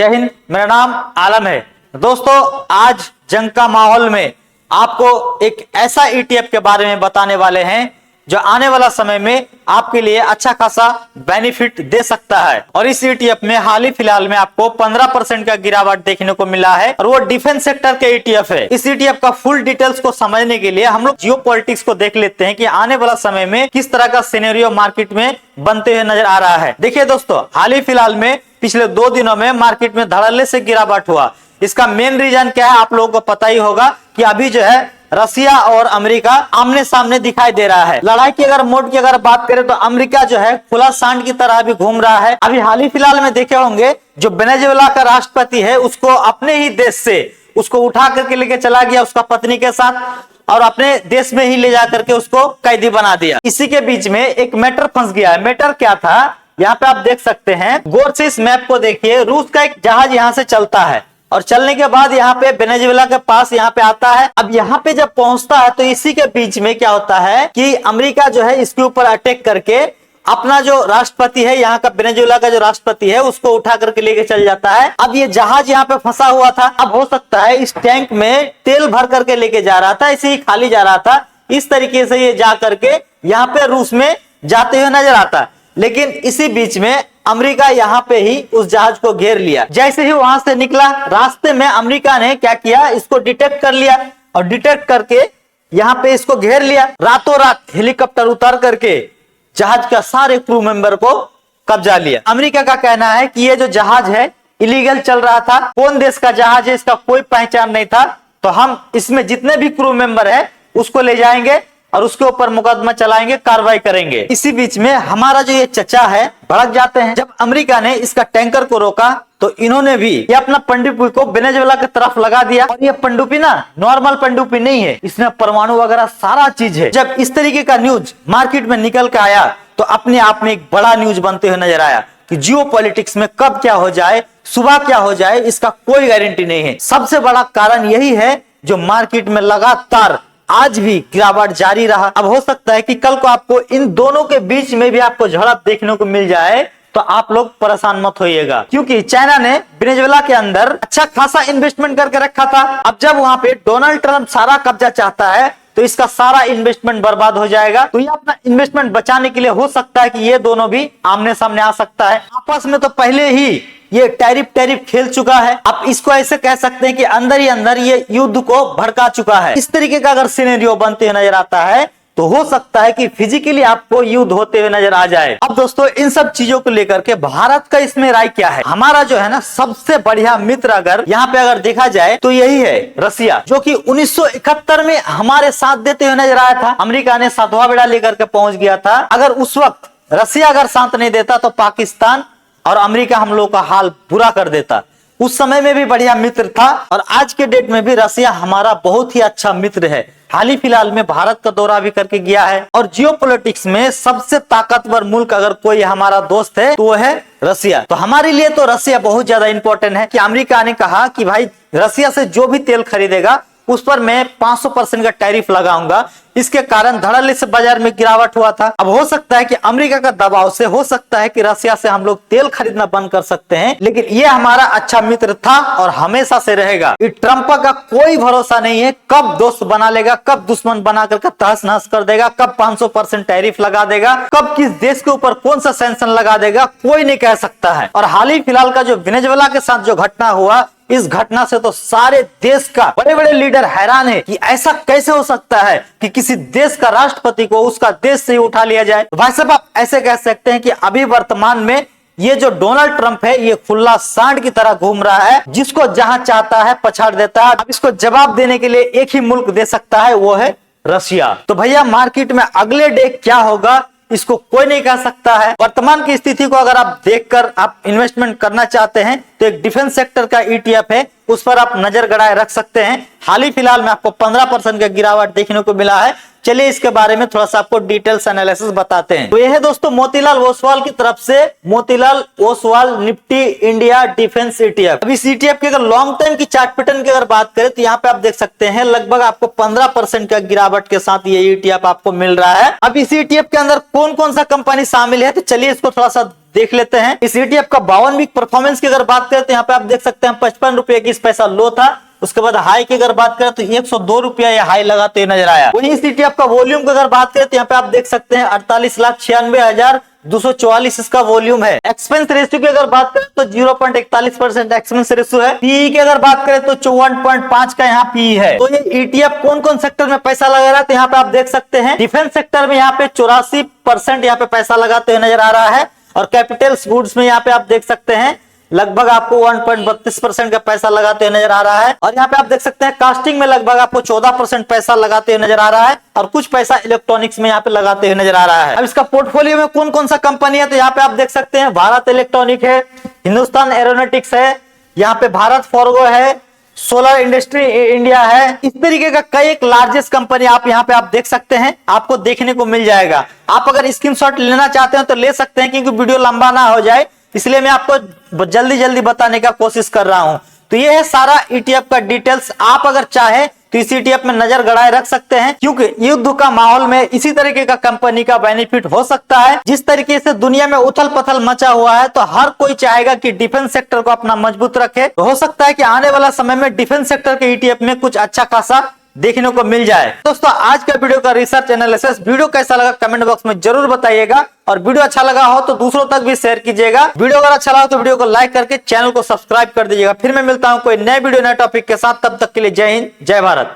जय हिंद। मेरा नाम आलम है। दोस्तों, आज जंग का माहौल में आपको एक ऐसा ईटीएफ के बारे में बताने वाले हैं जो आने वाला समय में आपके लिए अच्छा खासा बेनिफिट दे सकता है। और इस ईटीएफ में हाल ही फिलहाल में आपको 15% का गिरावट देखने को मिला है और वो डिफेंस सेक्टर के ईटीएफ है। इस ईटीएफ का फुल डिटेल्स को समझने के लिए हम लोग जियोपॉलिटिक्स को देख लेते हैं कि आने वाला समय में किस तरह का सिनेरियो मार्केट में बनते हुए नजर आ रहा है। देखिए दोस्तों, हाल ही फिलहाल में पिछले 2 दिनों में मार्केट में धड़ल्ले से गिरावट हुआ। इसका मेन रीजन क्या है आप लोगों को पता ही होगा कि अभी जो है रसिया और अमेरिका आमने सामने दिखाई दे रहा है। लड़ाई की अगर मोड की अगर बात करें तो अमेरिका जो है खुला सांड की तरह अभी घूम रहा है। अभी हाल ही फिलहाल में देखे होंगे जो वेनेजुएला का राष्ट्रपति है उसको अपने ही देश से उसको उठा करके लेके चला गया उसका पत्नी के साथ और अपने देश में ही ले जा करके उसको कैदी बना दिया। इसी के बीच में एक मैटर फंस गया है। मैटर क्या था यहाँ पे आप देख सकते हैं, गौर से इस मैप को देखिए। रूस का एक जहाज यहाँ से चलता है और चलने के बाद यहाँ पे वेनेजुएला के पास यहाँ पे आता है। अब यहाँ पे जब पहुंचता है तो इसी के बीच में क्या होता है कि अमेरिका जो है इसके ऊपर अटैक करके अपना जो राष्ट्रपति है यहाँ का वेनेजुएला का जो राष्ट्रपति है उसको उठा करके लेके चल जाता है। अब ये जहाज यहाँ पे फंसा हुआ था। अब हो सकता है इस टैंक में तेल भर करके लेके जा रहा था, इसे ही खाली जा रहा था। इस तरीके से ये जा करके यहाँ पे रूस में जाते हुए नजर आता है। लेकिन इसी बीच में अमेरिका यहाँ पे ही उस जहाज को घेर लिया। जैसे ही वहां से निकला रास्ते में अमेरिका ने क्या किया, इसको डिटेक्ट कर लिया और डिटेक्ट करके यहाँ पे इसको घेर लिया। रातों रात हेलीकॉप्टर उतार करके जहाज का सारे क्रू मेंबर को कब्जा लिया। अमेरिका का कहना है कि ये जो जहाज है इलीगल चल रहा था, कौन देश का जहाज है इसका कोई पहचान नहीं था, तो हम इसमें जितने भी क्रू मेंबर है उसको ले जाएंगे और उसके ऊपर मुकदमा चलाएंगे, कार्रवाई करेंगे। इसी बीच में हमारा जो ये चचा है भड़क जाते हैं। जब अमेरिका ने इसका टैंकर को रोका तो इन्होंने भी ये अपना पनडुब्बी को वेनेजुएला की तरफ लगा दिया। और ये पनडुब्बी ना नॉर्मल पनडुब्बी नहीं है, इसमें परमाणु वगैरह सारा चीज है। जब इस तरीके का न्यूज मार्केट में निकल के आया तो अपने आप में एक बड़ा न्यूज बनते हुए नजर आया कि जियोपॉलिटिक्स में कब क्या हो जाए, सुबह क्या हो जाए, इसका कोई गारंटी नहीं है। सबसे बड़ा कारण यही है जो मार्केट में लगातार आज भी गिरावट जारी रहा। अब हो सकता है कि कल को आपको इन दोनों के बीच में भी आपको झड़प देखने को मिल जाए तो आप लोग परेशान मत होइएगा, क्योंकि चाइना ने वेनेजुएला के अंदर अच्छा खासा इन्वेस्टमेंट करके रखा था। अब जब वहां पे डोनाल्ड ट्रंप सारा कब्जा चाहता है तो इसका सारा इन्वेस्टमेंट बर्बाद हो जाएगा। तो ये अपना इन्वेस्टमेंट बचाने के लिए हो सकता है कि ये दोनों भी आमने सामने आ सकता है। आपस में तो पहले ही ये टैरिफ खेल चुका है। आप इसको ऐसे कह सकते हैं कि अंदर ही अंदर ये युद्ध को भड़का चुका है। इस तरीके का अगर सिनेरियो बनते हुए नजर आता है तो हो सकता है कि फिजिकली आपको युद्ध होते हुए नजर आ जाए। अब दोस्तों, इन सब चीजों को लेकर के भारत का इसमें राय क्या है? हमारा जो है ना सबसे बढ़िया मित्र अगर यहाँ पे अगर देखा जाए तो यही है रसिया, जो कि 1971 में हमारे साथ देते हुए नजर आया था। अमेरिका ने 7वां बेड़ा लेकर के पहुंच गया था। अगर उस वक्त रसिया अगर साथ नहीं देता तो पाकिस्तान और अमेरिका हम लोग का हाल बुरा कर देता। उस समय में भी बढ़िया मित्र था और आज के डेट में भी रसिया हमारा बहुत ही अच्छा मित्र है। हाल ही फिलहाल में भारत का दौरा भी करके गया है। और जियोपॉलिटिक्स में सबसे ताकतवर मुल्क अगर कोई हमारा दोस्त है तो वो है रसिया। तो हमारे लिए तो रसिया बहुत ज्यादा इंपॉर्टेंट है कि अमेरिका ने कहा कि भाई रसिया से जो भी तेल खरीदेगा उस पर मैं 500% का टैरिफ लगाऊंगा। इसके कारण धड़ल्ले से बाजार में गिरावट हुआ था। अब हो सकता है कि अमेरिका का दबाव से हो सकता है कि रसिया से हम लोग तेल खरीदना बंद कर सकते हैं, लेकिन ये हमारा अच्छा मित्र था और हमेशा से रहेगा। ट्रंप का कोई भरोसा नहीं है, कब दोस्त बना लेगा, कब दुश्मन बना करके तहस नहस कर देगा, कब 500% टैरिफ लगा देगा, कब किस देश के ऊपर कौन सा सैंक्शन लगा देगा, कोई नहीं कह सकता है। और हाल ही फिलहाल का जो वेनेजुएला के साथ जो घटना हुआ, इस घटना से तो सारे देश का बड़े बड़े लीडर हैरान है कि ऐसा कैसे हो सकता है कि किसी देश का राष्ट्रपति को उसका देश से ही उठा लिया जाए। भाई साहब, आप ऐसे कह सकते हैं कि अभी वर्तमान में ये जो डोनाल्ड ट्रंप है ये खुला सांड की तरह घूम रहा है, जिसको जहां चाहता है पछाड़ देता है। अब इसको जवाब देने के लिए एक ही मुल्क दे सकता है, वो है रसिया। तो भैया मार्केट में अगले डे क्या होगा इसको कोई नहीं कह सकता है। वर्तमान की स्थिति को अगर आप देखकर आप इन्वेस्टमेंट करना चाहते हैं तो एक डिफेंस सेक्टर का ईटीएफ है, उस पर आप नजर गड़ाए रख सकते हैं। हाल ही फिलहाल में आपको 15% का गिरावट देखने को मिला है। चलिए इसके बारे में थोड़ा सा आपको डिटेल्स एनालिसिस बताते हैं। तो यह है दोस्तों मोतीलाल ओसवाल की तरफ से Motilal Oswal Nifty India defence ETF. अब इस ईटीएफ की अगर लॉन्ग टाइम की चार्ट पैटर्न की अगर बात करें तो यहाँ पे आप देख सकते हैं लगभग आपको 15% का गिरावट के साथ ये ईटीएफ आपको मिल रहा है। अब इस ईटीएफ के अंदर कौन कौन सा कंपनी शामिल है तो चलिए इसको थोड़ा सा देख लेते हैं। इस ETF का 52 वीक परफॉर्मेंस की अगर बात करें तो यहाँ पे आप देख सकते हैं 55 रुपए की पैसा लो था। उसके बाद हाई की अगर बात करें तो 102 रुपया यह हाई लगाते नजर आया। वहीं इस ETF का वॉल्यूम की अगर बात करें तो यहाँ पे आप देख सकते हैं 48,96,244 इसका वॉल्यूम है। एक्सपेंस रेशियो की अगर बात करें तो 0.41% एक्सपेंस रेशियो है। पीई की अगर बात करें तो 54.5 का यहाँ पीई है। तो ये ETF कौन कौन सेक्टर में पैसा लगा रहा है तो यहाँ पे आप देख सकते हैं डिफेंस सेक्टर में यहाँ पे 84% यहाँ पे पैसा लगाते हुए नजर आ रहा है। और कैपिटल गुड्स में यहाँ पे आप देख सकते हैं लगभग आपको 1.32% का पैसा लगाते हुए नजर आ रहा है। और यहाँ पे आप देख सकते हैं कास्टिंग में लगभग आपको 14% पैसा लगाते हुए नजर आ रहा है। और कुछ पैसा इलेक्ट्रॉनिक्स में यहाँ पे लगाते हुए नजर आ रहा है। अब इसका पोर्टफोलियो में कौन कौन सा कंपनी है तो यहाँ पे आप देख सकते हैं भारत इलेक्ट्रॉनिक है, हिंदुस्तान एरोनॉटिक्स है, यहाँ पे भारत फॉर्गो है, सोलर इंडस्ट्री इंडिया है। इस तरीके का कई एक लार्जेस्ट कंपनी आप यहाँ पे आप देख सकते हैं, आपको देखने को मिल जाएगा। आप अगर स्क्रीनशॉट लेना चाहते हैं तो ले सकते हैं, क्योंकि वीडियो लंबा ना हो जाए इसलिए मैं आपको जल्दी जल्दी बताने का कोशिश कर रहा हूं। तो ये है सारा ETF का डिटेल्स। आप अगर चाहे तो इस ETF में नजर गड़ाए रख सकते हैं, क्योंकि युद्ध का माहौल में इसी तरीके का कंपनी का बेनिफिट हो सकता है। जिस तरीके से दुनिया में उथल पथल मचा हुआ है तो हर कोई चाहेगा कि डिफेंस सेक्टर को अपना मजबूत रखे। तो हो सकता है कि आने वाला समय में डिफेंस सेक्टर के ETF में कुछ अच्छा खासा देखने को मिल जाए। दोस्तों आज का वीडियो का रिसर्च एनालिसिस वीडियो कैसा लगा कमेंट बॉक्स में जरूर बताइएगा। और वीडियो अच्छा लगा हो तो दूसरों तक भी शेयर कीजिएगा। वीडियो अगर अच्छा लगा तो वीडियो को लाइक करके चैनल को सब्सक्राइब कर दीजिएगा। फिर मैं मिलता हूं कोई नए वीडियो नए टॉपिक के साथ, तब तक के लिए जय हिंद जय भारत।